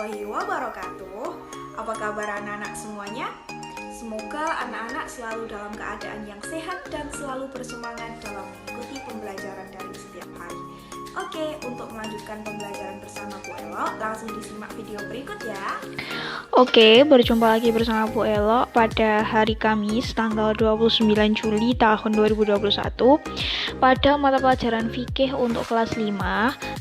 warahmatullahi wabarakatuh. Apa kabar anak-anak semuanya? Semoga anak-anak selalu dalam keadaan yang sehat dan selalu bersemangat dalam mengikuti pembelajaran dari setiap hari. Oke, untuk melanjutkan pembelajaran bersama Bu Elo, langsung disimak video berikut ya. Oke, berjumpa lagi bersama Bu Elo pada hari Kamis tanggal 29 Juli tahun 2021 pada mata pelajaran fikih untuk kelas 5.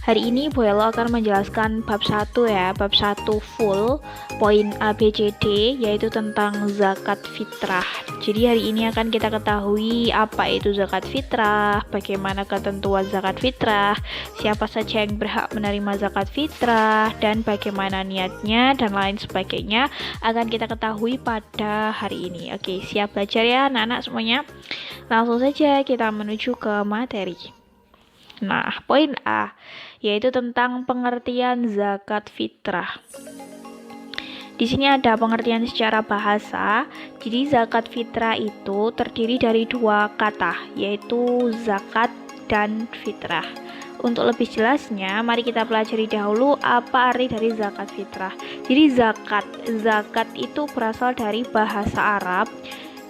Hari ini Bu Elo akan menjelaskan bab 1 ya, bab 1 full poin A, B, C, D, yaitu tentang zakat fitrah. Jadi hari ini akan kita ketahui apa itu zakat fitrah, bagaimana ketentuan zakat fitrah, siapa saja yang berhak menerima zakat fitrah, dan bagaimana niatnya dan lain sebagainya akan kita ketahui pada hari ini. Oke, siap belajar ya anak-anak semuanya? Langsung saja kita menuju ke materi. Nah, poin A yaitu tentang pengertian zakat fitrah. Di sini ada pengertian secara bahasa. Jadi zakat fitrah itu terdiri dari dua kata, yaitu zakat dan fitrah. Untuk lebih jelasnya, mari kita pelajari dahulu apa arti dari zakat fitrah. Jadi zakat itu berasal dari bahasa Arab,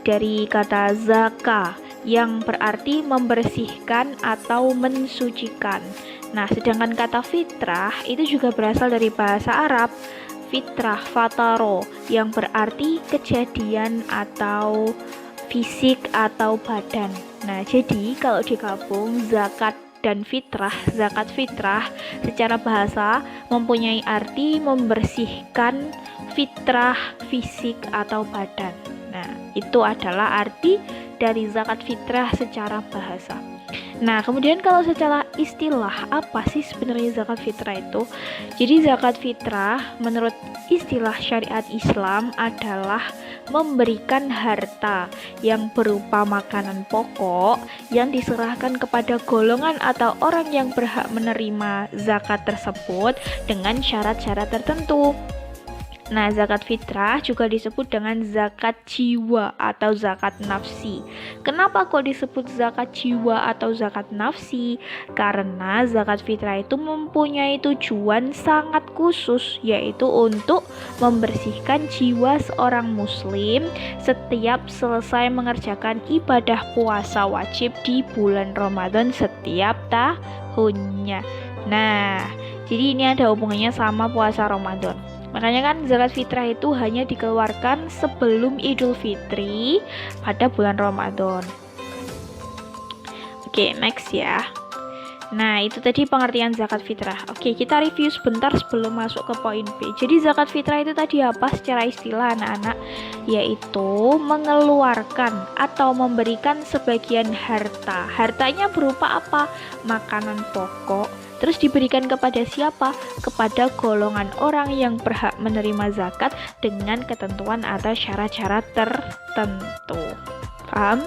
dari kata zaka, yang berarti membersihkan atau mensucikan. Nah, sedangkan kata fitrah itu juga berasal dari bahasa Arab, fitrah, fataro, yang berarti kejadian atau fisik atau badan. Nah, jadi kalau digabung zakat fitrah secara bahasa mempunyai arti membersihkan fitrah fisik atau badan. Nah, itu adalah arti dari zakat fitrah secara bahasa. Nah, kemudian kalau secara istilah, apa sih sebenarnya zakat fitrah itu? Jadi zakat fitrah menurut istilah syariat Islam adalah memberikan harta yang berupa makanan pokok yang diserahkan kepada golongan atau orang yang berhak menerima zakat tersebut dengan syarat-syarat tertentu. Nah, zakat fitrah juga disebut dengan zakat jiwa atau zakat nafsi. Kenapa kok disebut zakat jiwa atau zakat nafsi? Karena zakat fitrah itu mempunyai tujuan sangat khusus, yaitu untuk membersihkan jiwa seorang muslim setiap selesai mengerjakan ibadah puasa wajib di bulan Ramadan setiap tahunnya. Nah, jadi ini ada hubungannya sama puasa Ramadan. Makanya kan zakat fitrah itu hanya dikeluarkan sebelum Idul Fitri pada bulan Ramadan. Oke, next ya. Nah, itu tadi pengertian zakat fitrah. Oke, kita review sebentar sebelum masuk ke poin B. Jadi zakat fitrah itu tadi apa secara istilah anak-anak? Yaitu mengeluarkan atau memberikan sebagian harta. Hartanya berupa apa? Makanan pokok. Terus diberikan kepada siapa? Kepada golongan orang yang berhak menerima zakat dengan ketentuan atau syarat-syarat tertentu. Paham?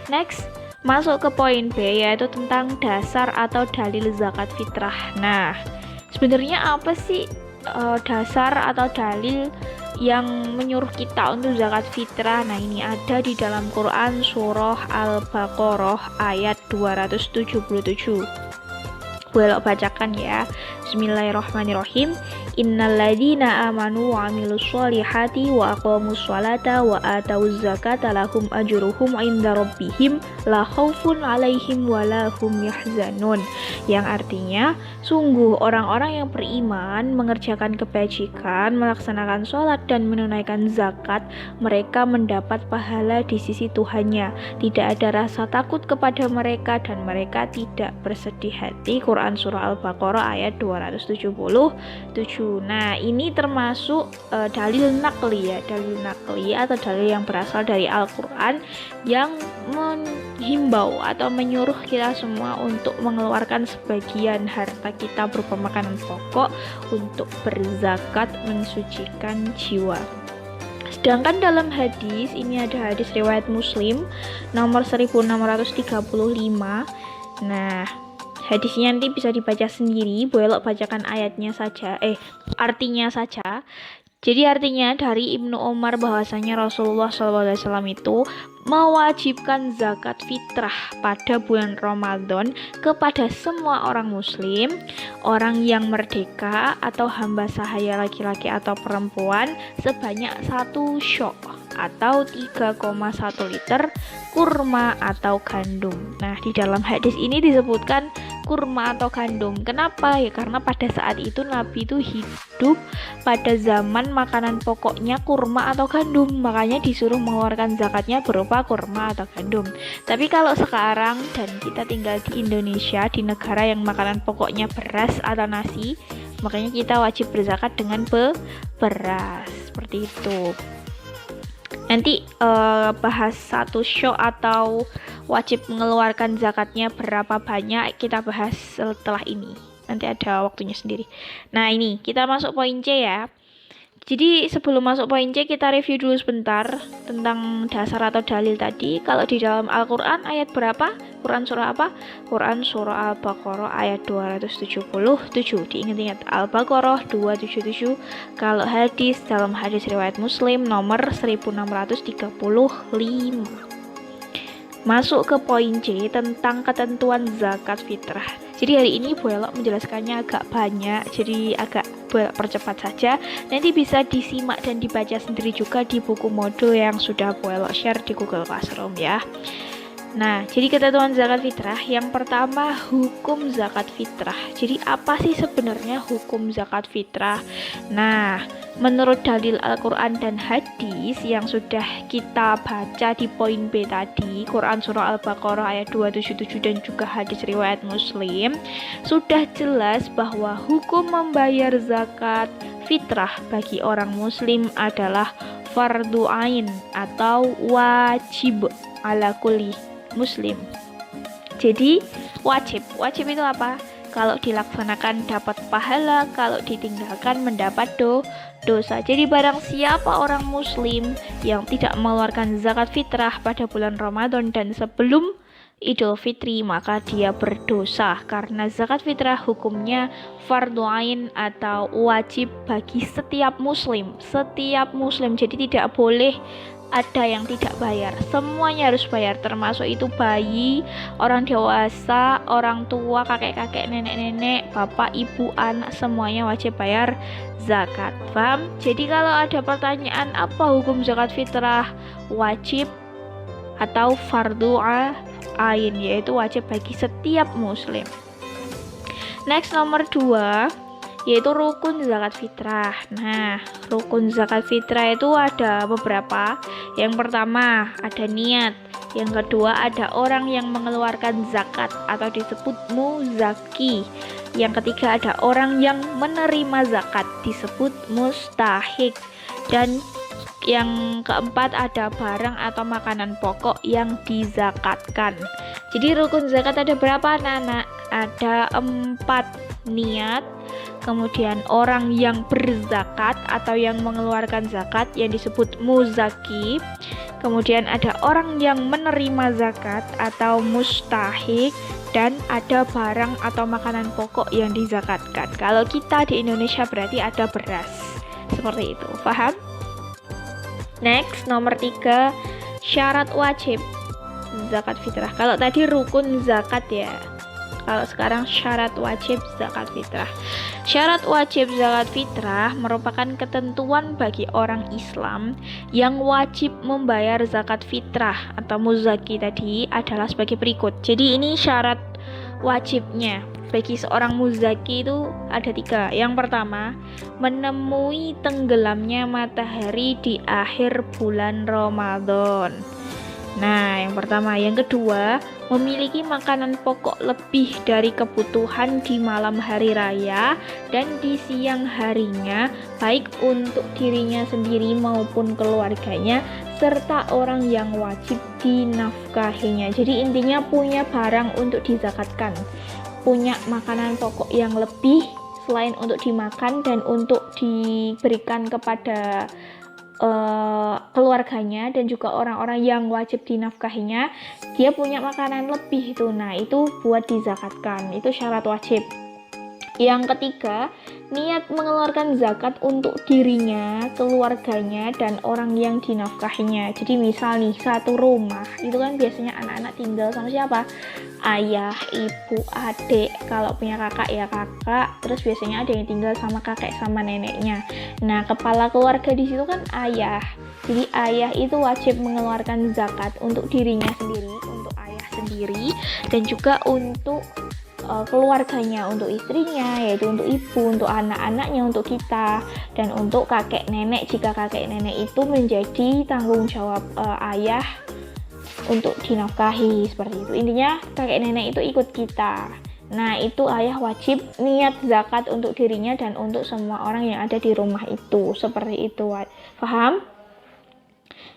Next, masuk ke poin B, yaitu tentang dasar atau dalil zakat fitrah. Nah, sebenarnya apa sih dasar atau dalil yang menyuruh kita untuk zakat fitrah? Nah, ini ada di dalam Quran surah Al-Baqarah ayat 277. Belok bacakan ya. Bismillahirrahmanirrahim. Innalladzina amanu wa amilus solihati wa aqamus sholata wa atauz zakata lahum ajruhum inda rabbihim la khaufun alaihim wa la hum yahzanun. Yang artinya, sungguh orang-orang yang beriman mengerjakan kebajikan, melaksanakan sholat dan menunaikan zakat, mereka mendapat pahala di sisi Tuhannya. Tidak ada rasa takut kepada mereka dan mereka tidak bersedih hati. Quran surah Al-Baqarah ayat 277. Nah, ini termasuk dalil nakli ya, dalil nakli atau dalil yang berasal dari Al-Quran yang menghimbau atau menyuruh kita semua untuk mengeluarkan sebagian harta kita berupa makanan pokok untuk berzakat mensucikan jiwa. Sedangkan dalam hadis, ini ada hadis riwayat Muslim nomor 1635. Nah, hadisnya nanti bisa dibaca sendiri, boleh bacakan ayatnya saja, artinya saja. Jadi artinya dari Ibnu Umar bahwasanya Rasulullah SAW itu mewajibkan zakat fitrah pada bulan Ramadan kepada semua orang muslim, orang yang merdeka atau hamba sahaya laki-laki atau perempuan sebanyak 1 syok atau 3,1 liter kurma atau gandum. Nah, di dalam hadis ini disebutkan kurma atau gandum. Kenapa? Ya karena pada saat itu Nabi itu hidup pada zaman makanan pokoknya kurma atau gandum, makanya disuruh mengeluarkan zakatnya berupa kurma atau gandum. Tapi kalau sekarang dan kita tinggal di Indonesia, di negara yang makanan pokoknya beras atau nasi, makanya kita wajib berzakat dengan beras. Seperti itu. Nanti bahas 1 syok atau wajib mengeluarkan zakatnya berapa banyak kita bahas setelah ini. Nanti ada waktunya sendiri. Nah, ini kita masuk poin C ya. Jadi sebelum masuk poin C, kita review dulu sebentar tentang dasar atau dalil tadi. Kalau di dalam Al-Quran ayat berapa? Quran surah apa? Quran surah Al-Baqarah ayat 277. Diingat-ingat, Al-Baqarah 277. Kalau hadis, dalam hadis riwayat Muslim nomor 1635. Masuk ke poin C tentang ketentuan zakat fitrah. Jadi hari ini Bu Elok menjelaskannya agak banyak, jadi agak percepat saja. Nanti bisa disimak dan dibaca sendiri juga di buku modul yang sudah Bu Elok share di Google Classroom ya. Nah, jadi ketentuan zakat fitrah, yang pertama hukum zakat fitrah. Jadi apa sih sebenarnya hukum zakat fitrah? Nah, menurut dalil Al-Quran dan hadis yang sudah kita baca di poin B tadi, Quran surah Al-Baqarah ayat 277 dan juga hadis riwayat Muslim, sudah jelas bahwa hukum membayar zakat fitrah bagi orang muslim adalah fardu ain atau wajib ala kulli muslim. Jadi wajib itu apa? Kalau dilaksanakan dapat pahala, kalau ditinggalkan mendapat dosa. Jadi barang siapa orang muslim yang tidak mengeluarkan zakat fitrah pada bulan Ramadan dan sebelum Idul Fitri, maka dia berdosa karena zakat fitrah hukumnya fardu ain atau wajib bagi setiap muslim. Jadi tidak boleh ada yang tidak bayar, semuanya harus bayar, termasuk itu bayi, orang dewasa, orang tua, kakek-kakek, nenek-nenek, bapak, ibu, anak, semuanya wajib bayar zakat. Paham? Jadi kalau ada pertanyaan apa hukum zakat fitrah, wajib atau fardu ain, yaitu wajib bagi setiap muslim. Next, nomor 2 yaitu rukun zakat fitrah. Nah, rukun zakat fitrah itu ada beberapa. Yang pertama ada niat, yang kedua ada orang yang mengeluarkan zakat atau disebut muzaki, yang ketiga ada orang yang menerima zakat disebut mustahik, dan yang keempat ada barang atau makanan pokok yang dizakatkan. Jadi rukun zakat ada berapa anak-anak? Ada 4. Niat, kemudian orang yang berzakat atau yang mengeluarkan zakat yang disebut muzaki, kemudian ada orang yang menerima zakat atau mustahik, dan ada barang atau makanan pokok yang dizakatkan. Kalau kita di Indonesia berarti ada beras, seperti itu, paham? Next, nomor 3 syarat wajib zakat fitrah. Kalau tadi rukun zakat ya, kalau sekarang syarat wajib zakat fitrah. Syarat wajib zakat fitrah merupakan ketentuan bagi orang Islam yang wajib membayar zakat fitrah atau muzaki tadi adalah sebagai berikut. Jadi ini syarat wajibnya bagi seorang muzaki itu ada 3. Yang pertama, menemui tenggelamnya matahari di akhir bulan Ramadan. Nah, yang pertama. Yang kedua, memiliki makanan pokok lebih dari kebutuhan di malam hari raya dan di siang harinya, baik untuk dirinya sendiri maupun keluarganya, serta orang yang wajib dinafkahinya. Jadi intinya punya barang untuk dizakatkan, punya makanan pokok yang lebih selain untuk dimakan dan untuk diberikan kepada keluarganya dan juga orang-orang yang wajib dinafkahinya, dia punya makanan lebih itu. Nah, itu buat dizakatkan, itu syarat wajib. Yang ketiga, niat mengeluarkan zakat untuk dirinya, keluarganya, dan orang yang dinafkahinya. Jadi misal nih, satu rumah, itu kan biasanya anak-anak tinggal sama siapa? Ayah, ibu, adik, kalau punya kakak ya kakak, terus biasanya ada yang tinggal sama kakek sama neneknya. Nah, kepala keluarga di situ kan ayah. Jadi ayah itu wajib mengeluarkan zakat untuk dirinya sendiri, untuk ayah sendiri, dan juga untuk keluarganya, untuk istrinya, yaitu untuk ibu, untuk anak-anaknya, untuk kita, dan untuk kakek nenek jika kakek nenek itu menjadi tanggung jawab ayah untuk dinafkahi, seperti itu. Intinya kakek nenek itu ikut kita. Nah, itu ayah wajib niat zakat untuk dirinya dan untuk semua orang yang ada di rumah itu, seperti itu. Paham?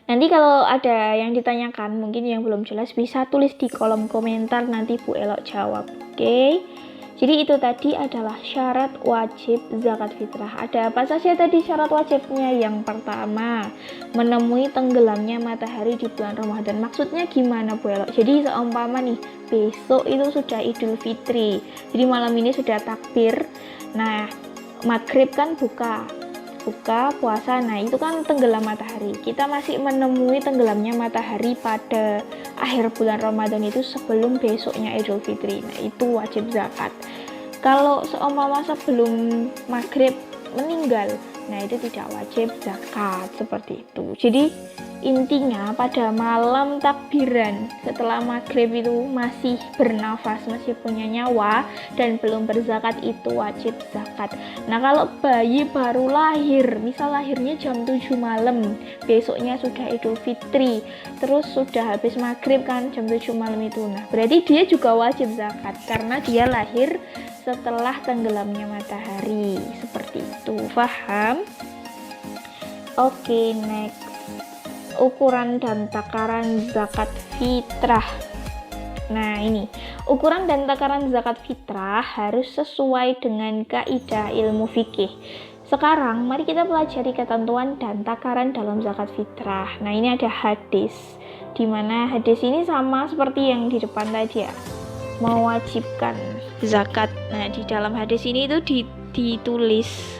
Nanti kalau ada yang ditanyakan, mungkin yang belum jelas, bisa tulis di kolom komentar, nanti Bu Elok jawab. Oke? Jadi itu tadi adalah syarat wajib zakat fitrah. Ada apa saja tadi syarat wajibnya? Yang pertama, menemui tenggelamnya matahari di bulan Ramadan. Maksudnya gimana Bu Elok? Jadi seumpama nih, besok itu sudah Idul Fitri. Jadi malam ini sudah takbir. Nah, maghrib kan buka puasa, nah itu kan tenggelam matahari. Kita masih menemui tenggelamnya matahari pada akhir bulan Ramadan itu sebelum besoknya Idul Fitri. Nah itu wajib zakat. Kalau seumpama sebelum maghrib meninggal, nah itu tidak wajib zakat, seperti itu. Jadi intinya pada malam takbiran setelah maghrib itu masih bernafas, masih punya nyawa dan belum berzakat, itu wajib zakat. Nah kalau bayi baru lahir, misal lahirnya jam 7 malam, besoknya sudah Idul Fitri, terus sudah habis maghrib kan jam 7 malam itu, nah berarti dia juga wajib zakat karena dia lahir setelah tenggelamnya matahari, seperti itu. Paham? Oke, next. Ukuran dan takaran zakat fitrah. Nah ini, ukuran dan takaran zakat fitrah harus sesuai dengan kaidah ilmu fikih. Sekarang mari kita pelajari ketentuan dan takaran dalam zakat fitrah. Nah ini ada hadis, dimana hadis ini sama seperti yang di depan tadi ya, mewajibkan zakat. Nah di dalam hadis ini itu ditulis,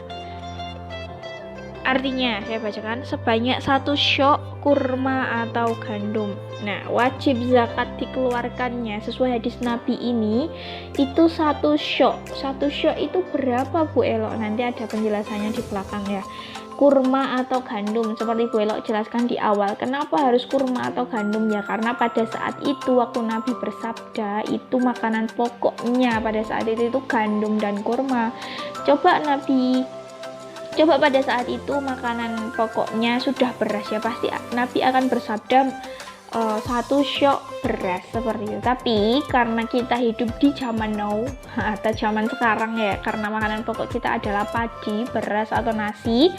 artinya saya bacakan, sebanyak 1 syok kurma atau gandum. Nah wajib zakat dikeluarkannya sesuai hadis Nabi ini itu 1 syok. 1 syok itu berapa Bu Elok? Nanti ada penjelasannya di belakang ya. Kurma atau gandum, seperti Bu Elok jelaskan di awal. Kenapa harus kurma atau gandum? Ya karena pada saat itu waktu Nabi bersabda, itu makanan pokoknya pada saat itu gandum dan kurma. Coba pada saat itu makanan pokoknya sudah beras, ya pasti Nabi akan bersabda 1 syok beras, seperti itu. Tapi karena kita hidup di zaman now atau zaman sekarang ya, karena makanan pokok kita adalah padi, beras atau nasi,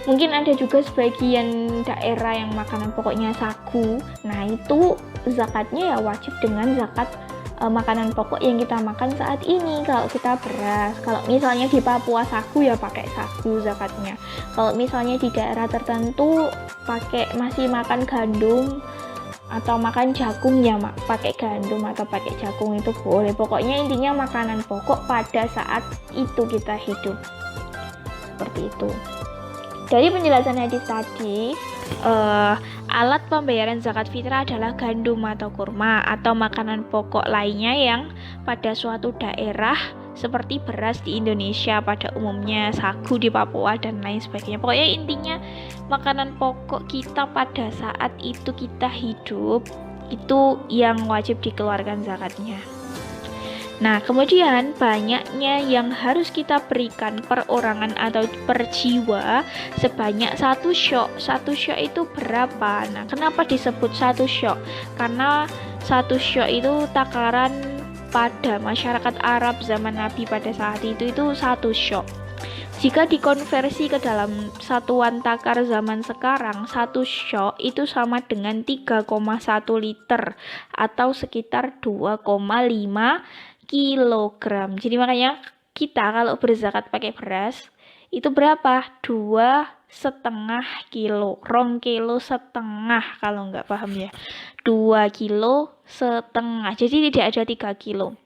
mungkin ada juga sebagian daerah yang makanan pokoknya sagu. Nah itu zakatnya ya wajib dengan zakat makanan pokok yang kita makan saat ini. Kalau kita beras, kalau misalnya di Papua sagu ya pakai sagu zakatnya. Kalau misalnya di daerah tertentu masih makan gandum atau makan jagung ya pakai gandum atau pakai jagung, itu boleh. Pokoknya intinya makanan pokok pada saat itu kita hidup, seperti itu. Dari penjelasan hadis tadi, alat pembayaran zakat fitrah adalah gandum atau kurma atau makanan pokok lainnya yang pada suatu daerah seperti beras di Indonesia pada umumnya, sagu di Papua dan lain sebagainya. Pokoknya intinya makanan pokok kita pada saat itu kita hidup itu yang wajib dikeluarkan zakatnya. Nah, kemudian banyaknya yang harus kita berikan perorangan atau per jiwa sebanyak 1 syok. 1 syok itu berapa? Nah, kenapa disebut 1 syok? Karena 1 syok itu takaran pada masyarakat Arab zaman Nabi pada saat itu 1 syok. Jika dikonversi ke dalam satuan takar zaman sekarang, 1 syok itu sama dengan 3,1 liter atau sekitar 2,5 kilogram. Jadi makanya kita kalau berzakat pakai beras itu berapa? 2,5 kilo, 2,5 kilo kalau nggak paham ya, 2,5 kilo. Jadi tidak ada 3 kilo.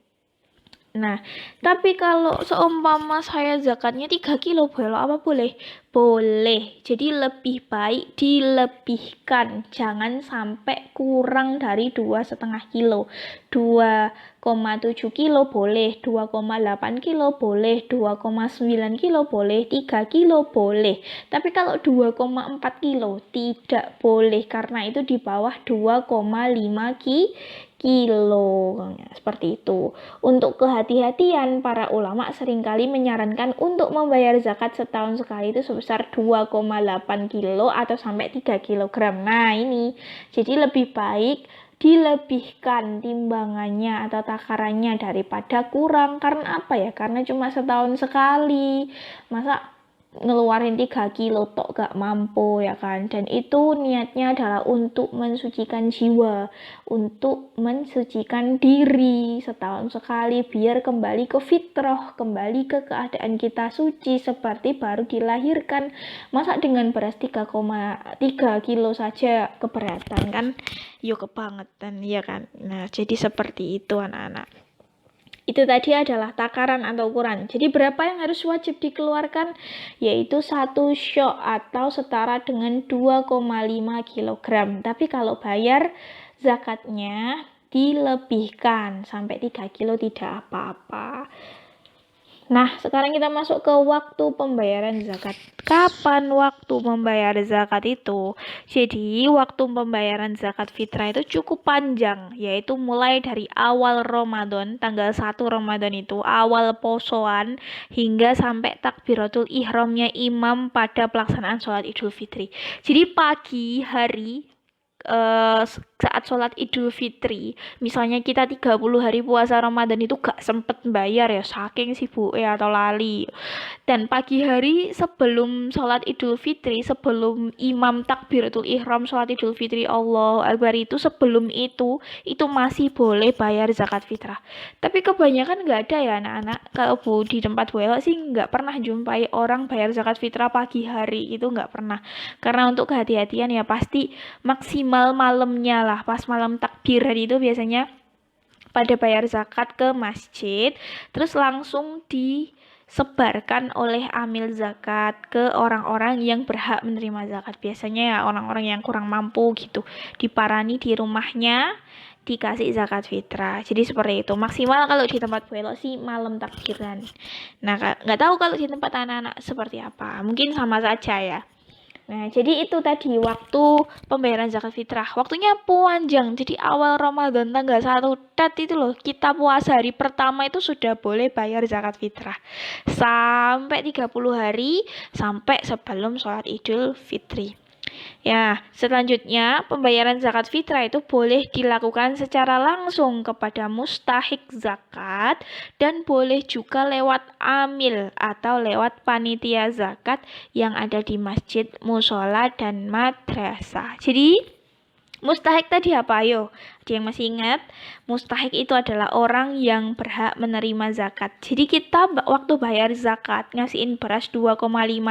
Nah, tapi kalau seumpama saya zakatnya 3 kilo, boleh apa boleh? Boleh. Jadi lebih baik dilebihkan. Jangan sampai kurang dari 2,5 kilo. 2,7 kilo boleh, 2,8 kilo boleh, 2,9 kilo boleh, 3 kilo boleh. Tapi kalau 2,4 kilo tidak boleh karena itu di bawah 2,5 kilo. Seperti itu. Untuk kehati-hatian, para ulama seringkali menyarankan untuk membayar zakat setahun sekali itu sebesar 2,8 kilo atau sampai 3 kilogram. Nah, ini jadi lebih baik dilebihkan timbangannya atau takarannya daripada kurang. Karena apa ya? Karena cuma setahun sekali. Masa ngeluarin 3 kilo tok gak mampu ya kan, dan itu niatnya adalah untuk mensucikan jiwa, untuk mensucikan diri setahun sekali biar kembali ke fitrah, kembali ke keadaan kita suci seperti baru dilahirkan. Masa dengan beras 3,3 kilo saja keberatan kan, yuk kebangetan ya kan. Nah jadi seperti itu anak-anak. Itu tadi adalah takaran atau ukuran. Jadi berapa yang harus wajib dikeluarkan? Yaitu 1 syok atau setara dengan 2,5 kg. Tapi kalau bayar zakatnya dilebihkan sampai 3 kilo tidak apa-apa. Nah, sekarang kita masuk ke waktu pembayaran zakat. Kapan waktu membayar zakat itu? Jadi, waktu pembayaran zakat fitrah itu cukup panjang, yaitu mulai dari awal Ramadan, tanggal 1 Ramadan itu, awal posoan, hingga sampai takbiratul ihramnya imam pada pelaksanaan sholat Idul Fitri. Jadi, pagi hari, saat sholat Idul Fitri, misalnya kita 30 hari puasa Ramadan itu gak sempet bayar ya, saking sibuknya atau lali. Dan pagi hari sebelum sholat Idul Fitri, sebelum imam takbiratul ihram sholat Idul Fitri Allahu Akbar itu, sebelum itu masih boleh bayar zakat fitrah. Tapi kebanyakan gak ada ya anak-anak. Kalau Bu di tempat Bu Elo sih gak pernah jumpai orang bayar zakat fitrah pagi hari, itu gak pernah. Karena untuk kehati-hatian ya pasti maksimal malamnya lah, pas malam takbir itu biasanya pada bayar zakat ke masjid, terus langsung disebarkan oleh amil zakat ke orang-orang yang berhak menerima zakat. Biasanya ya orang-orang yang kurang mampu gitu, diparani di rumahnya, dikasih zakat fitrah. Jadi seperti itu. Maksimal kalau di tempat Bu Elo sih malam takbiran. Nah, nggak tahu kalau di tempat anak-anak seperti apa. Mungkin sama saja ya. Nah, jadi itu tadi waktu pembayaran zakat fitrah. Waktunya panjang. Jadi awal Ramadan tanggal 1 tet itu loh, kita puasa hari pertama itu sudah boleh bayar zakat fitrah. Sampai 30 hari sampai sebelum sholat Idul Fitri. Ya, selanjutnya pembayaran zakat fitrah itu boleh dilakukan secara langsung kepada mustahik zakat dan boleh juga lewat amil atau lewat panitia zakat yang ada di masjid, musola, dan madrasah. Jadi, mustahik tadi apa? Ayo, ada yang masih ingat? Mustahik itu adalah orang yang berhak menerima zakat. Jadi kita waktu bayar zakat, ngasihin beras 2,5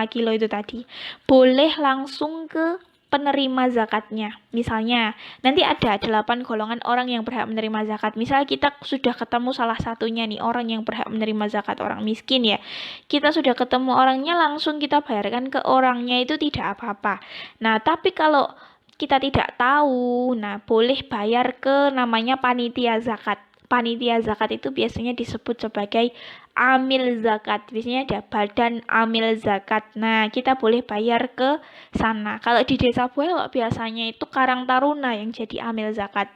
kilo itu tadi, boleh langsung ke penerima zakatnya. Misalnya, nanti ada 8 golongan orang yang berhak menerima zakat. Misalnya kita sudah ketemu salah satunya nih, orang yang berhak menerima zakat, orang miskin ya. Kita sudah ketemu orangnya, langsung kita bayarkan ke orangnya, itu tidak apa-apa. Nah, tapi kalau kita tidak tahu, nah boleh bayar ke namanya panitia zakat. Panitia zakat itu biasanya disebut sebagai amil zakat. Biasanya ada badan amil zakat. Nah, kita boleh bayar ke sana. Kalau di desa Bu Elo biasanya itu Karang Taruna yang jadi amil zakat.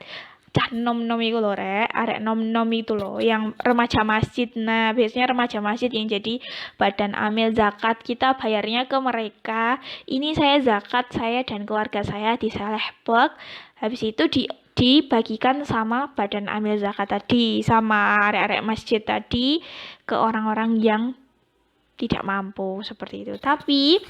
Cah nom-nom itu loh, arek nom-nom itu loh, yang remaja masjid. Nah, biasanya remaja masjid yang jadi badan amil zakat. Kita bayarnya ke mereka. Ini saya zakat, saya dan keluarga saya di Selehbek. Habis itu dibagikan sama badan amil zakat tadi, sama arek-arek masjid tadi, ke orang-orang yang tidak mampu seperti itu. Tapi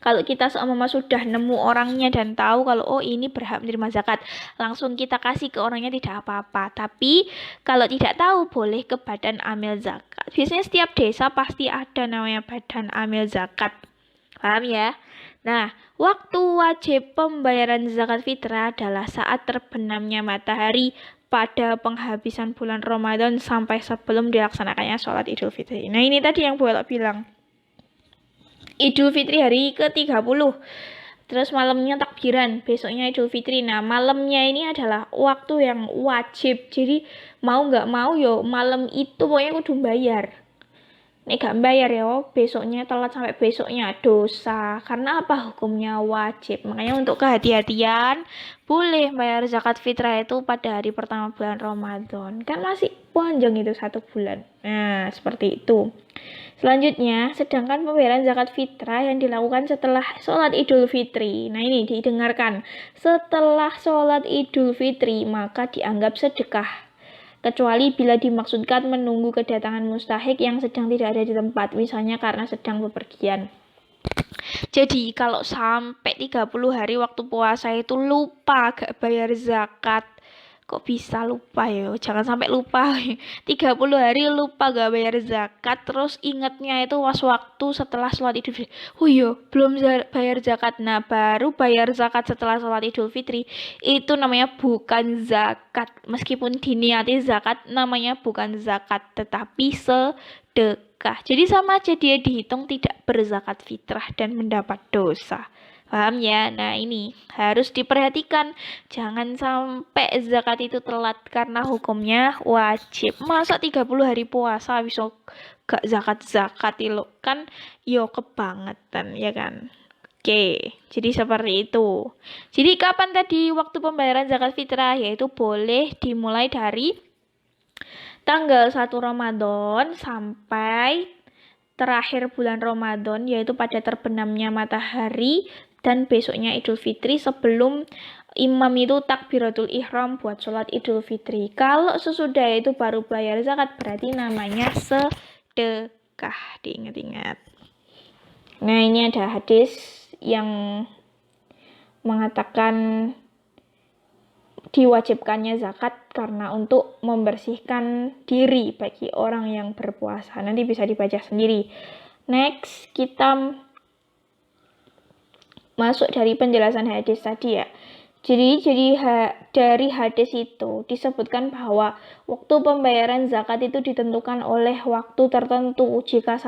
kalau kita seumpama sudah nemu orangnya dan tahu kalau oh ini berhak menerima zakat, langsung kita kasih ke orangnya tidak apa-apa. Tapi kalau tidak tahu boleh ke badan amil zakat. Biasanya setiap desa pasti ada namanya badan amil zakat. Paham ya? Nah, waktu wajib pembayaran zakat fitrah adalah saat terbenamnya matahari pada penghabisan bulan Ramadan sampai sebelum dilaksanakannya sholat Idul Fitri. Nah ini tadi yang Bu Elo bilang. Idul Fitri hari ke-30. Terus malamnya takbiran, besoknya Idul Fitri. Nah malamnya ini adalah waktu yang wajib. Jadi mau nggak mau yo malam itu pokoknya kudu bayar. Nek gak bayar ya, besoknya telat sampai besoknya dosa. Karena apa? Hukumnya wajib. Makanya untuk kehati-hatian, boleh bayar zakat fitrah itu pada hari pertama bulan Ramadan. Kan masih panjang itu 1 bulan. Nah, seperti itu. Selanjutnya, sedangkan pembayaran zakat fitrah yang dilakukan setelah sholat Idul Fitri. Nah ini didengarkan. Setelah sholat Idul Fitri, maka dianggap sedekah. Kecuali bila dimaksudkan menunggu kedatangan mustahik yang sedang tidak ada di tempat, misalnya karena sedang bepergian. Jadi kalau sampai 30 hari waktu puasa itu lupa gak bayar zakat, kok bisa lupa ya? Jangan sampai lupa. 30 hari lupa gak bayar zakat, terus ingatnya itu waktu setelah sholat Idul Fitri. Oh iya, belum bayar zakat. Nah, baru bayar zakat setelah sholat Idul Fitri. Itu namanya bukan zakat. Meskipun diniati zakat, namanya bukan zakat, tetapi sedekah. Jadi sama aja dia dihitung tidak berzakat fitrah dan mendapat dosa. Paham ya? Nah ini harus diperhatikan. Jangan sampai zakat itu telat karena hukumnya wajib. Masa 30 hari puasa bisa gak zakat-zakat itu kan yo kebangetan ya kan. Oke, jadi seperti itu. Jadi kapan tadi waktu pembayaran zakat fitrah? Yaitu boleh dimulai dari tanggal 1 Ramadan sampai terakhir bulan Ramadan, yaitu pada terbenamnya matahari dan besoknya Idul Fitri sebelum imam itu takbiratul ihram buat sholat Idul Fitri. Kalau sesudah itu baru bayar zakat, berarti namanya sedekah. Diingat-ingat. Nah ini ada hadis yang mengatakan diwajibkannya zakat karena untuk membersihkan diri bagi orang yang berpuasa. Nanti bisa dibaca sendiri. Next, kita masuk dari penjelasan hadis tadi ya. Jadi dari hadis itu disebutkan bahwa waktu pembayaran zakat itu ditentukan oleh waktu tertentu. Jika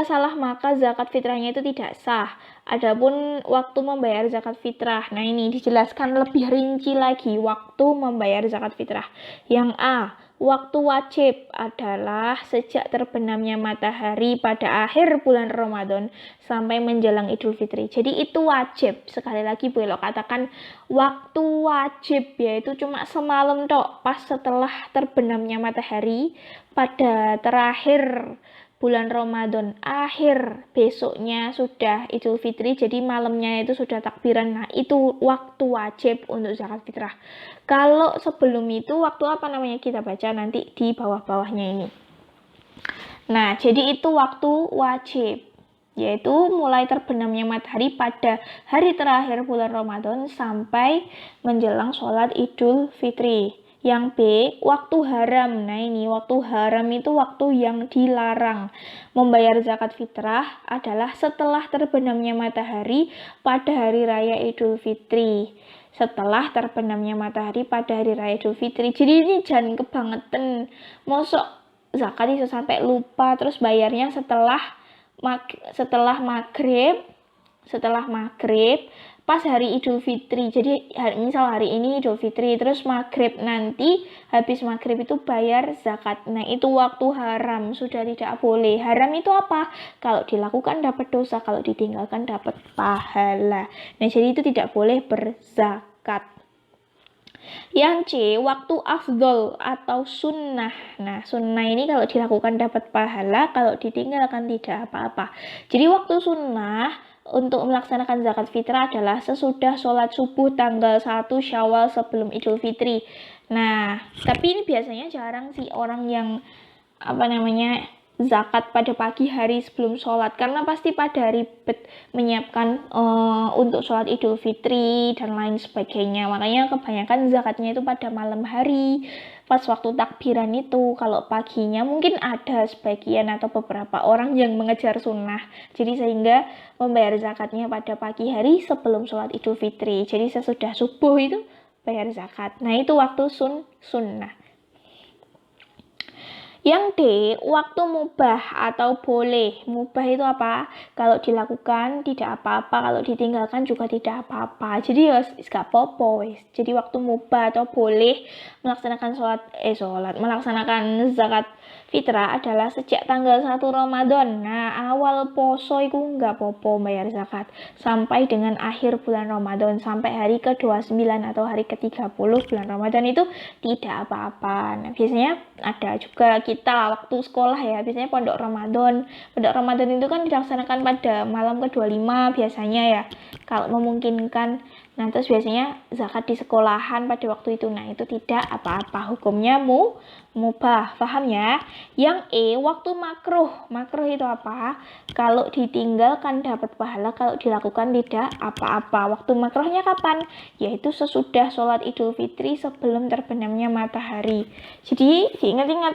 salah maka zakat fitrahnya itu tidak sah. Adapun waktu membayar zakat fitrah, nah ini dijelaskan lebih rinci lagi waktu membayar zakat fitrah. Yang A, waktu wajib adalah sejak terbenamnya matahari pada akhir bulan Ramadan sampai menjelang Idul Fitri. Jadi itu wajib. Sekali lagi Bu Elo katakan waktu wajib, yaitu cuma semalam tok pas setelah terbenamnya matahari pada terakhir bulan Ramadan, akhir besoknya sudah Idul Fitri, jadi malamnya itu sudah takbiran. Nah itu waktu wajib untuk zakat fitrah. Kalau sebelum itu waktu apa namanya, kita baca nanti di bawah-bawahnya ini. Nah jadi itu waktu wajib, yaitu mulai terbenamnya matahari pada hari terakhir bulan Ramadan sampai menjelang sholat Idul Fitri. Yang B, waktu haram. Nah ini waktu haram itu waktu yang dilarang. Membayar zakat fitrah adalah setelah terbenamnya matahari pada hari raya Idul Fitri. Setelah terbenamnya matahari pada hari raya Idul Fitri. Jadi ini jangan kebangetan. Mosok zakat itu sampai lupa terus bayarnya setelah maghrib pas hari Idul Fitri. Jadi misal hari ini Idul Fitri, terus maghrib nanti habis maghrib itu bayar zakat. Nah itu waktu haram, sudah tidak boleh. Haram itu apa? Kalau dilakukan dapat dosa, kalau ditinggalkan dapat pahala. Nah jadi itu tidak boleh berzakat. Yang C, waktu afdol atau sunnah. Nah sunnah ini kalau dilakukan dapat pahala, kalau ditinggalkan tidak apa-apa. Jadi waktu sunnah untuk melaksanakan zakat fitrah adalah sesudah sholat subuh tanggal 1 Syawal sebelum Idul Fitri. Nah, tapi ini biasanya jarang sih orang yang zakat pada pagi hari sebelum sholat, karena pasti pada ribet menyiapkan untuk sholat Idul Fitri dan lain sebagainya. Makanya kebanyakan zakatnya itu pada malam hari pas waktu takbiran itu. Kalau paginya mungkin ada sebagian atau beberapa orang yang mengejar sunnah, jadi sehingga membayar zakatnya pada pagi hari sebelum sholat Idul Fitri. Jadi sesudah subuh itu bayar zakat. Nah, itu waktu sunnah. Yang D, waktu mubah atau boleh. Mubah itu apa? Kalau dilakukan tidak apa-apa, kalau ditinggalkan juga tidak apa-apa. Jadi ya gak apa-apa wis. Jadi waktu mubah atau boleh melaksanakan melaksanakan zakat fitrah adalah sejak tanggal 1 Ramadan. Nah, awal poso itu nggak apa-apa bayar zakat sampai dengan akhir bulan Ramadan, sampai hari ke-29 atau hari ke-30 bulan Ramadan itu tidak apa-apa. Nah, biasanya ada juga kita waktu sekolah ya, biasanya pondok Ramadan. Pondok Ramadan itu kan dilaksanakan pada malam ke-25 biasanya ya, kalau memungkinkan. Nah, terus biasanya zakat di sekolahan pada waktu itu. Nah, itu tidak apa-apa, hukumnya mubah, paham ya? Yang E, waktu makruh. Makruh itu apa? Kalau ditinggalkan dapat pahala, kalau dilakukan tidak apa-apa. Waktu makruhnya kapan? Yaitu sesudah sholat Idul Fitri sebelum terbenamnya matahari. Jadi diingat-ingat,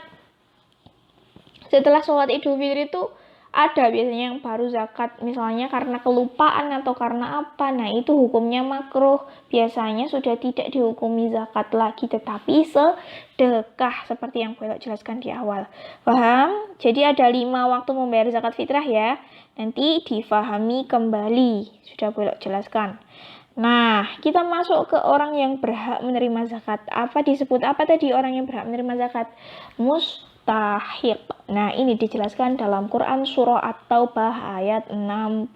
setelah sholat Idul Fitri itu ada biasanya yang baru zakat, misalnya karena kelupaan atau karena apa. Nah, itu hukumnya makruh. Biasanya sudah tidak dihukumi zakat lagi, tetapi sedekah seperti yang Belok jelaskan di awal. Paham? Jadi ada 5 waktu membayar zakat fitrah ya. Nanti difahami kembali. Sudah Belok jelaskan. Nah, kita masuk ke orang yang berhak menerima zakat. Apa disebut apa tadi orang yang berhak menerima zakat? Mustahik. Nah, ini dijelaskan dalam Quran surah At-Taubah ayat 60.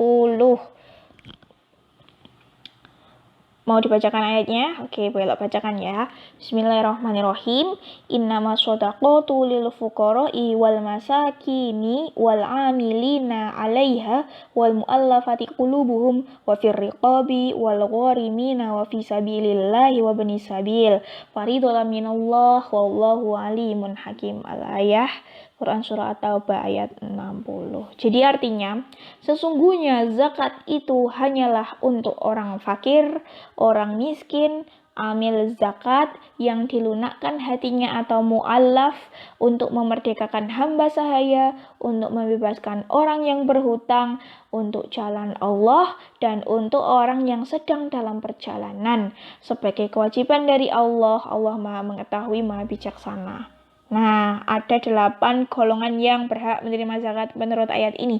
Mau dibacakan ayatnya? Oke, Belok bacakan ya. Bismillahirrahmanirrahim. Innamas shadaqatu lil fuqara'i wal masakini wal 'amilina 'alaiha wal mu'allafati qulubuhum wa fir riqabi wal gharimina wa fi sabilillahi wa ibnis sabil. Faridatan minallah wallahu alimun hakim. Al-ayah Quran surah At-Taubah ayat 60. Jadi artinya, sesungguhnya zakat itu hanyalah untuk orang fakir, orang miskin, amil zakat yang dilunakkan hatinya atau mu'allaf, untuk memerdekakan hamba sahaya, untuk membebaskan orang yang berhutang, untuk jalan Allah, dan untuk orang yang sedang dalam perjalanan. Sebagai kewajiban dari Allah, Allah Maha Mengetahui, Maha Bijaksana. Nah, ada 8 golongan yang berhak menerima zakat menurut ayat ini.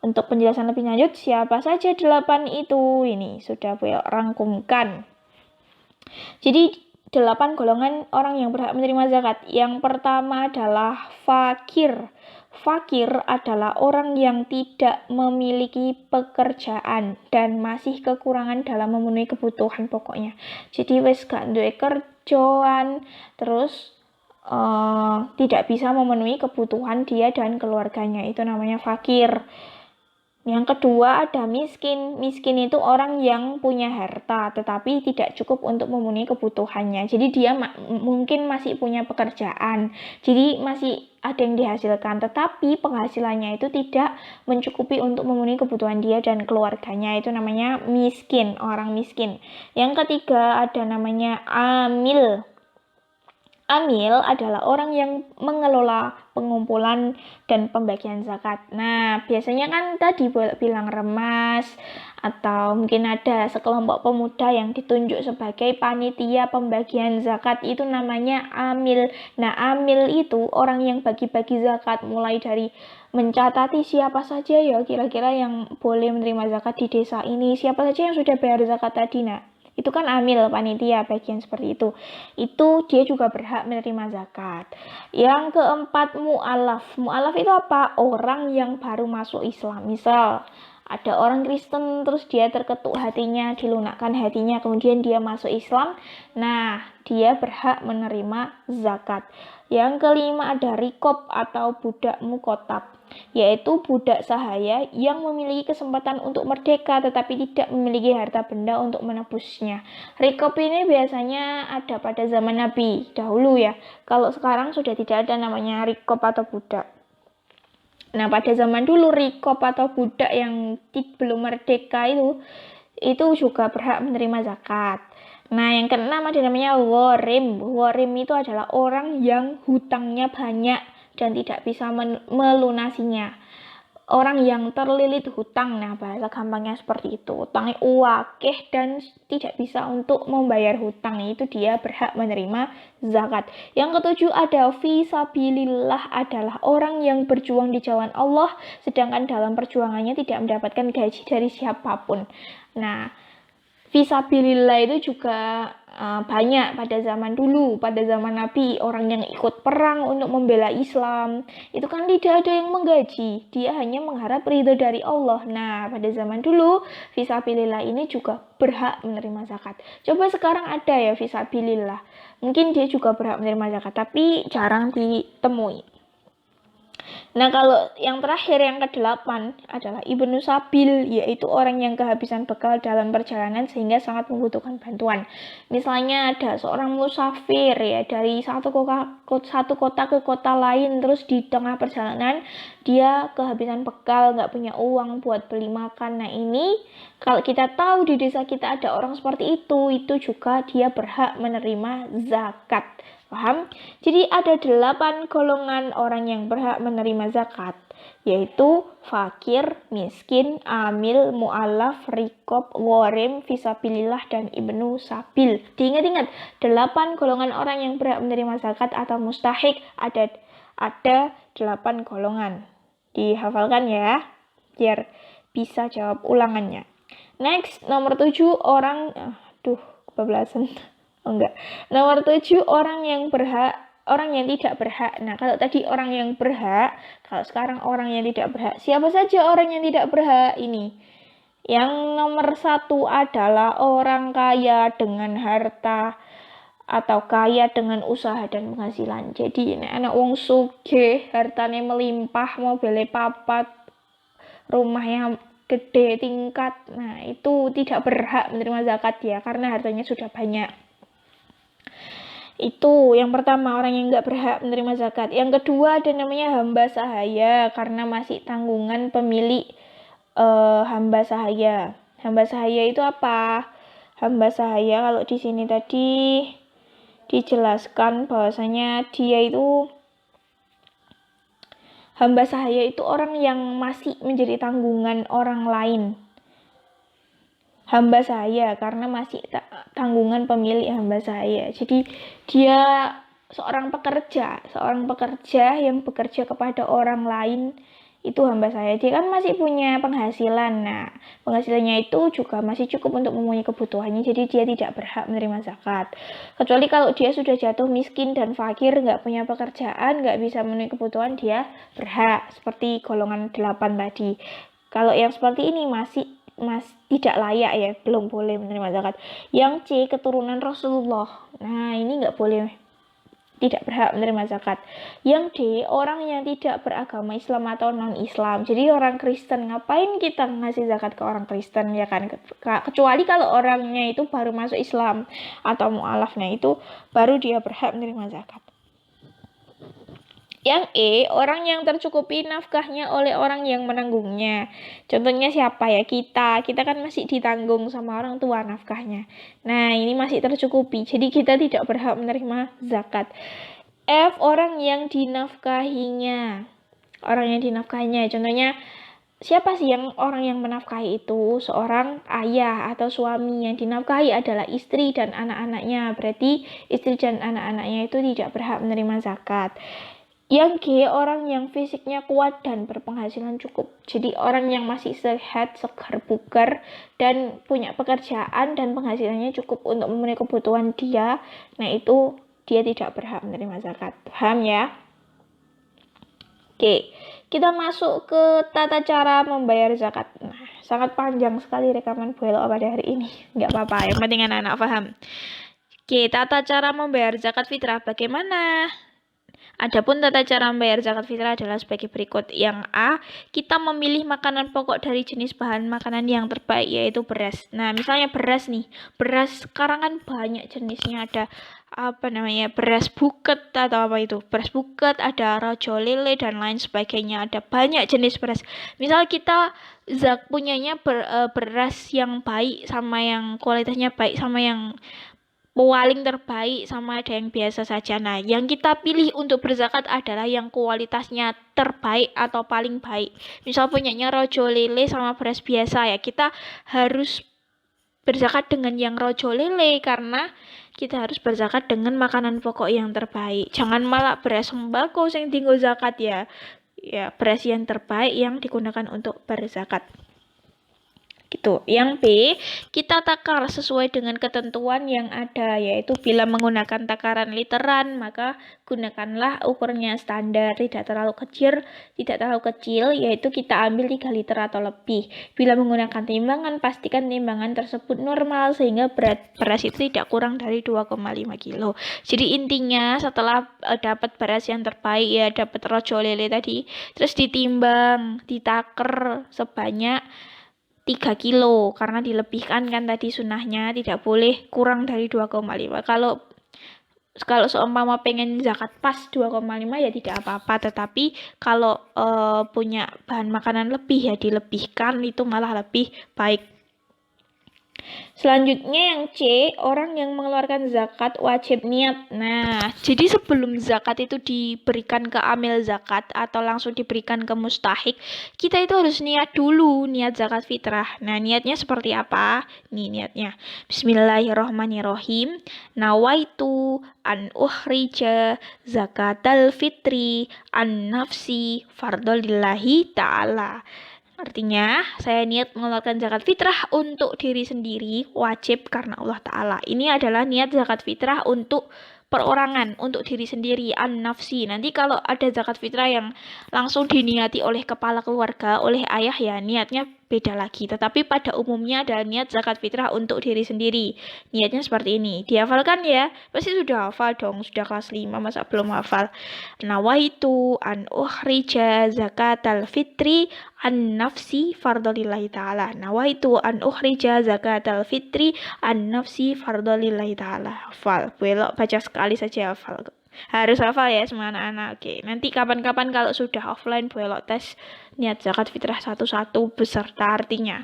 Untuk penjelasan lebih lanjut, siapa saja 8 itu? Ini sudah Belok rangkumkan. Jadi 8 golongan orang yang berhak menerima zakat. Yang pertama adalah fakir. Fakir adalah orang yang tidak memiliki pekerjaan dan masih kekurangan dalam memenuhi kebutuhan pokoknya. Jadi wis gak duwe kerjaan, terus tidak bisa memenuhi kebutuhan dia dan keluarganya, itu namanya fakir. Yang kedua ada miskin. Miskin itu orang yang punya harta tetapi tidak cukup untuk memenuhi kebutuhannya. Jadi dia mungkin masih punya pekerjaan, jadi masih ada yang dihasilkan, tetapi penghasilannya itu tidak mencukupi untuk memenuhi kebutuhan dia dan keluarganya. Itu namanya miskin, orang miskin. Yang ketiga ada namanya amil. Amil adalah orang yang mengelola pengumpulan dan pembagian zakat. Nah, biasanya kan tadi bilang remas, atau mungkin ada sekelompok pemuda yang ditunjuk sebagai panitia pembagian zakat, itu namanya amil. Nah, amil itu orang yang bagi-bagi zakat, mulai dari mencatati siapa saja ya kira-kira yang boleh menerima zakat di desa ini, siapa saja yang sudah bayar zakat tadi. Nah, itu kan amil, panitia bagian seperti itu. Itu dia juga berhak menerima zakat. Yang keempat mu'alaf. Mu'alaf itu apa? Orang yang baru masuk Islam. Misal ada orang Kristen terus dia terketuk hatinya, dilunakkan hatinya, kemudian dia masuk Islam. Nah, dia berhak menerima zakat. Yang kelima ada rikob atau budak mukotab, yaitu budak sahaya yang memiliki kesempatan untuk merdeka tetapi tidak memiliki harta benda untuk menebusnya. Rikob ini biasanya ada pada zaman Nabi dahulu ya. Kalau sekarang sudah tidak ada namanya rikob atau budak. Nah, pada zaman dulu rikob atau budak yang belum merdeka itu juga berhak menerima zakat. Nah, yang keenam ada namanya gharim. Gharim itu adalah orang yang hutangnya banyak dan tidak bisa melunasinya. orang yang terlilit hutang. Nah, bahasa gampangnya seperti itu. Utangnya wakeh dan tidak bisa untuk membayar hutang, itu dia berhak menerima zakat. Yang ketujuh ada fisabilillah, adalah orang yang berjuang di jalan Allah sedangkan dalam perjuangannya tidak mendapatkan gaji dari siapapun. Nah, fisabilillah itu juga banyak pada zaman dulu, pada zaman Nabi, orang yang ikut perang untuk membela Islam, itu kan tidak ada yang menggaji, dia hanya mengharap ridho dari Allah. Nah, pada zaman dulu, fisabilillah ini juga berhak menerima zakat. Coba sekarang ada ya fisabilillah, mungkin dia juga berhak menerima zakat, tapi jarang ditemui. Nah, kalau yang terakhir, yang ke-8 adalah Ibnu Sabil, yaitu orang yang kehabisan bekal dalam perjalanan sehingga sangat membutuhkan bantuan. Misalnya ada seorang musafir ya, dari satu kota ke kota lain, terus di tengah perjalanan dia kehabisan bekal, nggak punya uang buat beli makan. Nah, ini kalau kita tahu di desa kita ada orang seperti itu juga dia berhak menerima zakat. Paham? Jadi ada 8 golongan orang yang berhak menerima zakat, yaitu fakir, miskin, amil, mu'alaf, rikob, ghorim, fisabilillah, dan ibnu sabil. Diingat-ingat, 8 golongan orang yang berhak menerima zakat atau mustahik, ada 8 golongan. Dihafalkan ya, biar bisa jawab ulangannya. Next, nomor 7 orang, kebablasan. Enggak. Nomor 7 orang yang tidak berhak. Nah, kalau tadi orang yang berhak, kalau sekarang orang yang tidak berhak. Siapa saja orang yang tidak berhak ini? Yang nomor 1 adalah orang kaya dengan harta atau kaya dengan usaha dan penghasilan. Jadi ini anak wong sugih, hartanya melimpah, mobilnya papat, rumahnya gede tingkat. Nah, itu tidak berhak menerima zakat ya, karena hartanya sudah banyak. Itu yang pertama, orang yang nggak berhak menerima zakat. Yang kedua ada namanya hamba sahaya, karena masih tanggungan pemilik hamba sahaya. Hamba sahaya itu apa? Hamba sahaya kalau di sini tadi dijelaskan bahwasanya dia itu hamba sahaya itu orang yang masih menjadi tanggungan orang lain. Hamba sahaya karena masih tanggungan pemilik hamba sahaya. Jadi dia seorang pekerja yang bekerja kepada orang lain, itu hamba sahaya. Dia kan masih punya penghasilan. Nah, penghasilannya itu juga masih cukup untuk memenuhi kebutuhannya, jadi dia tidak berhak menerima zakat. Kecuali kalau dia sudah jatuh miskin dan fakir, nggak punya pekerjaan, nggak bisa memenuhi kebutuhan, dia berhak. Seperti golongan 8 tadi. Kalau yang seperti ini masih tidak layak ya, belum boleh menerima zakat. Yang C, keturunan Rasulullah. Nah, ini nggak boleh, tidak berhak menerima zakat. Yang D, orang yang tidak beragama Islam atau non-Islam. Jadi orang Kristen, ngapain kita ngasih zakat ke orang Kristen ya kan? Kecuali kalau orangnya itu baru masuk Islam atau mu'alaf, nah itu baru dia berhak menerima zakat. Yang E, orang yang tercukupi nafkahnya oleh orang yang menanggungnya. Contohnya siapa ya? Kita kan masih ditanggung sama orang tua nafkahnya. Nah, ini masih tercukupi, jadi kita tidak berhak menerima zakat. F, orang yang dinafkahinya. Contohnya siapa sih orang yang menafkahi itu? Seorang ayah atau suami. Yang dinafkahi adalah istri dan anak-anaknya. Berarti istri dan anak-anaknya itu tidak berhak menerima zakat. Yang G, orang yang fisiknya kuat dan berpenghasilan cukup. Jadi orang yang masih sehat, segar, bugar, dan punya pekerjaan dan penghasilannya cukup untuk memenuhi kebutuhan dia. Nah, itu dia tidak berhak menerima zakat. Paham ya? Oke, kita masuk ke tata cara membayar zakat. Nah, sangat panjang sekali rekaman Buelo pada hari ini. Nggak apa-apa, yang penting anak-anak paham. Oke, tata cara membayar zakat fitrah bagaimana? Adapun tata cara membayar zakat fitrah adalah sebagai berikut. Yang A, kita memilih makanan pokok dari jenis bahan makanan yang terbaik, yaitu beras. Nah, misalnya beras nih. Beras sekarang kan banyak jenisnya, ada beras buket atau apa itu? Beras buket, ada rojo lele dan lain sebagainya. Ada banyak jenis beras. Misal kita punyanya beras yang baik sama yang kualitasnya baik sama yang paling terbaik sama ada yang biasa saja. Nah, yang kita pilih untuk berzakat adalah yang kualitasnya terbaik atau paling baik. Misal punyanya rojo lele sama beras biasa ya, kita harus berzakat dengan yang rojo lele karena kita harus berzakat dengan makanan pokok yang terbaik. Jangan malah beras sembako yang tinggal zakat ya. Ya, beras yang terbaik yang digunakan untuk berzakat. Gitu. Yang B, kita takar sesuai dengan ketentuan yang ada, yaitu bila menggunakan takaran literan, maka gunakanlah ukurannya standar, tidak terlalu kecil, yaitu kita ambil 3 liter atau lebih. Bila menggunakan timbangan, pastikan timbangan tersebut normal sehingga berat beras itu tidak kurang dari 2,5 kilo. Jadi intinya setelah dapat beras yang terbaik ya, dapat rojo lele tadi, terus ditimbang, ditaker sebanyak 3 kilo karena dilebihkan kan tadi sunahnya tidak boleh kurang dari 2,5. Kalau seumpama pengen zakat pas 2,5 ya tidak apa-apa, tetapi kalau punya bahan makanan lebih ya dilebihkan, itu malah lebih baik. Selanjutnya yang C, orang yang mengeluarkan zakat wajib niat. Nah, jadi sebelum zakat itu diberikan ke amil zakat atau langsung diberikan ke mustahik, kita itu harus niat dulu, niat zakat fitrah. Nah, niatnya seperti apa? Nih niatnya. Bismillahirrohmanirrohim. Nawaitu an ukhrija zakatal fitri an nafsi fardolillahi ta'ala. Artinya, saya niat mengeluarkan zakat fitrah untuk diri sendiri, wajib karena Allah Ta'ala. Ini adalah niat zakat fitrah untuk perorangan, untuk diri sendiri, an-nafsi. Nanti kalau ada zakat fitrah yang langsung diniati oleh kepala keluarga, oleh ayah ya, niatnya beda lagi. Tetapi pada umumnya adalah niat zakat fitrah untuk diri sendiri. Niatnya seperti ini. Dihafalkan ya? Pasti sudah hafal dong, sudah kelas 5, masa belum hafal? Nawaitu an ukhrija zakatal fitri an nafsi fardolillahi ta'ala. Nawaitu an ukhrija zakatal fitri an nafsi fardolillahi ta'ala. Hafal. Belok baca sekali saja hafal. Harus hafal ya semua anak-anak. Oke, nanti kapan-kapan kalau sudah offline belok tes niat zakat fitrah satu-satu beserta artinya.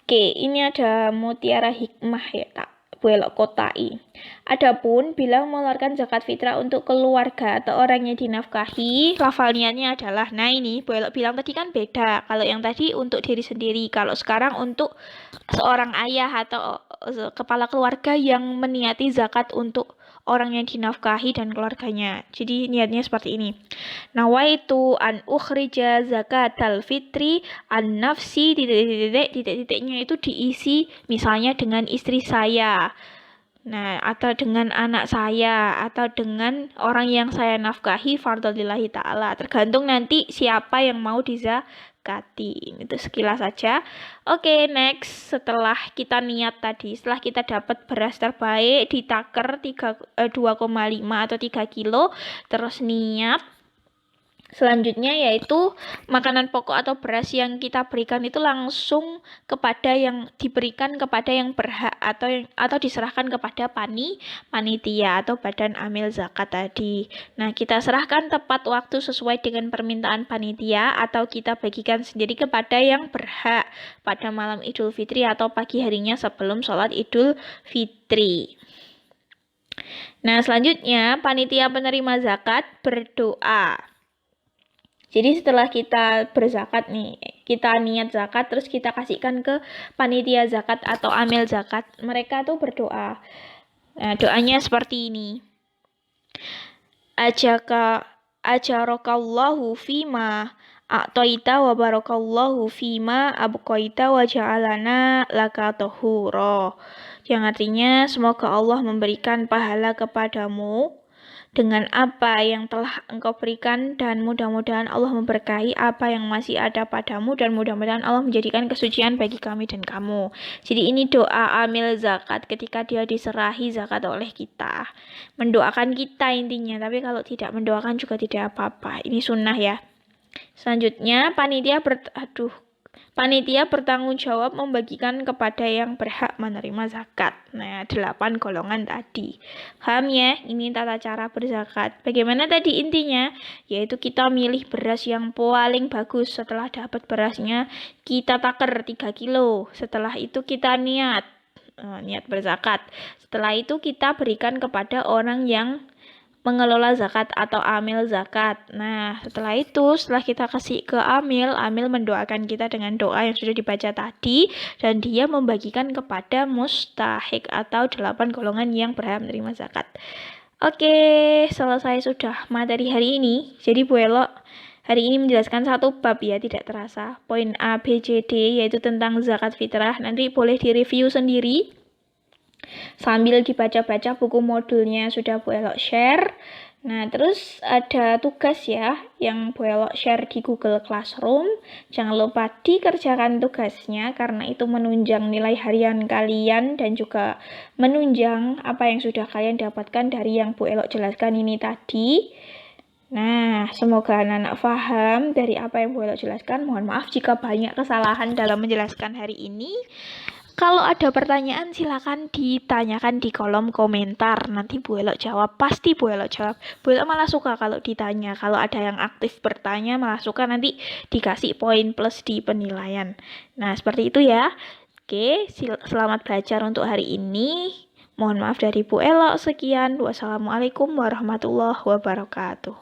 Oke, ini ada mutiara hikmah ya, tak belok kotai. Adapun bila mengeluarkan zakat fitrah untuk keluarga atau orang yang dinafkahi, lafal niatnya adalah, nah ini belok bilang tadi kan beda. Kalau yang tadi untuk diri sendiri, kalau sekarang untuk seorang ayah atau kepala keluarga yang meniati zakat untuk orang yang dinafkahi dan keluarganya. Jadi niatnya seperti ini. Nawaitu an ukhrija zakatal fitri an nafsi titik-titiknya itu diisi misalnya dengan istri saya. Nah, atau dengan anak saya atau dengan orang yang saya nafkahi fardholillahi ta'ala. Tergantung nanti siapa yang mau dizakati. Itu sekilas saja. Oke, next. Setelah kita niat tadi, setelah kita dapat beras terbaik, ditaker 2,5 atau 3 kilo, terus niat. Selanjutnya yaitu makanan pokok atau beras yang kita berikan itu langsung kepada yang diberikan kepada yang berhak atau diserahkan kepada panitia atau badan amil zakat tadi. Nah, kita serahkan tepat waktu sesuai dengan permintaan panitia atau kita bagikan sendiri kepada yang berhak pada malam Idul Fitri atau pagi harinya sebelum sholat Idul Fitri. Nah, selanjutnya panitia penerima zakat berdoa. Jadi setelah kita berzakat nih, kita niat zakat, terus kita kasihkan ke panitia zakat atau amil zakat, mereka tuh berdoa. Nah, doanya seperti ini. Ajarakallahu fima a'taita wa barakallahu fima abqaita wa ja'alana laka tahura. Yang artinya semoga Allah memberikan pahala kepadamu dengan apa yang telah engkau berikan dan mudah-mudahan Allah memberkahi apa yang masih ada padamu dan mudah-mudahan Allah menjadikan kesucian bagi kami dan kamu. Jadi ini doa amil zakat ketika dia diserahi zakat oleh kita. Mendoakan kita intinya, tapi kalau tidak mendoakan juga tidak apa-apa. Ini sunnah ya. Selanjutnya panitia bertanggung jawab membagikan kepada yang berhak menerima zakat. Nah, 8 golongan tadi. Paham ya? Ini tata cara berzakat. Bagaimana tadi intinya? Yaitu kita milih beras yang paling bagus. Setelah dapat berasnya, kita taker 3 kilo. Setelah itu kita niat. niat berzakat. Setelah itu kita berikan kepada orang yang mengelola zakat atau amil zakat. Nah, setelah kita kasih ke amil mendoakan kita dengan doa yang sudah dibaca tadi, dan dia membagikan kepada mustahik atau 8 golongan yang berhak menerima zakat. Oke, selesai sudah materi hari ini. Jadi Bu Elo hari ini menjelaskan satu bab ya, tidak terasa. Poin A, B, C, D, yaitu tentang zakat fitrah. Nanti boleh direview sendiri sambil dibaca-baca buku modulnya sudah Bu Elo share. Nah, terus ada tugas ya yang Bu Elo share di Google Classroom. Jangan lupa dikerjakan tugasnya karena itu menunjang nilai harian kalian dan juga menunjang apa yang sudah kalian dapatkan dari yang Bu Elo jelaskan ini tadi. Nah, semoga anak-anak paham dari apa yang Bu Elo jelaskan. Mohon maaf jika banyak kesalahan dalam menjelaskan hari ini. Kalau ada pertanyaan silakan ditanyakan di kolom komentar. Nanti Bu Elo jawab, pasti Bu Elo jawab. Bu Elo malah suka kalau ditanya. Kalau ada yang aktif bertanya malah suka, nanti dikasih poin plus di penilaian. Nah, seperti itu ya. Oke, selamat belajar untuk hari ini. Mohon maaf dari Bu Elo. Sekian. Wassalamualaikum warahmatullahi wabarakatuh.